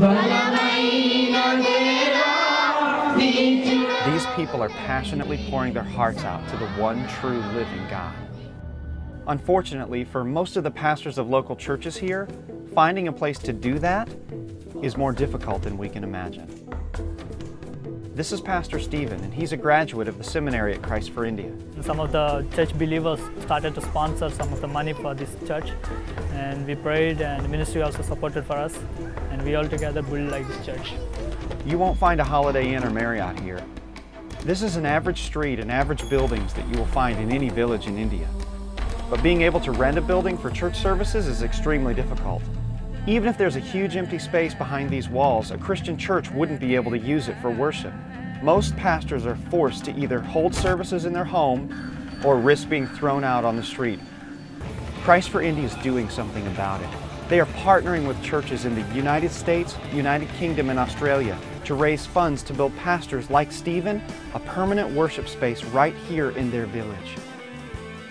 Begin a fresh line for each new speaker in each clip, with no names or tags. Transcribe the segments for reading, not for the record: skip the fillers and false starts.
These people are passionately pouring their hearts out to the one true living God. Unfortunately, for most of the pastors of local churches here, finding a place to do that is more difficult than we can imagine. This is Pastor Stephen, and he's a graduate of the seminary at Christ for India.
Some of the church believers started to sponsor some of the money for this church, and we prayed, and the ministry also supported for us, and we all together built like this church.
You won't find a Holiday Inn or Marriott here. This is an average street and average buildings that you will find in any village in India. But being able to rent a building for church services is extremely difficult. Even if there's a huge empty space behind these walls, a Christian church wouldn't be able to use it for worship. Most pastors are forced to either hold services in their home or risk being thrown out on the street. Christ for India is doing something about it. They are partnering with churches in the United States, United Kingdom, and Australia to raise funds to build pastors like Stephen a permanent worship space right here in their village.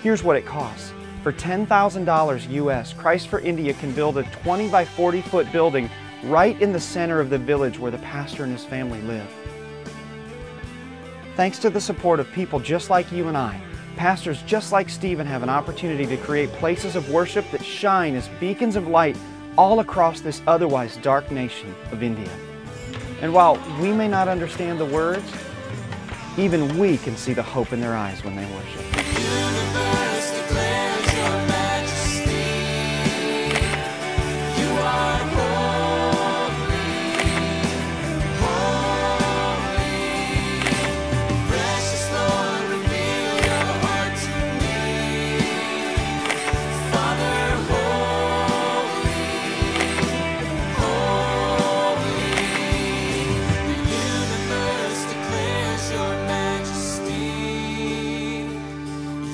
Here's what it costs. For $10,000 US, Christ for India can build a 20 by 40 foot building right in the center of the village where the pastor and his family live. Thanks to the support of people just like you and I, pastors just like Stephen have an opportunity to create places of worship that shine as beacons of light all across this otherwise dark nation of India. And while we may not understand the words, even we can see the hope in their eyes when they worship.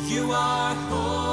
You are holy.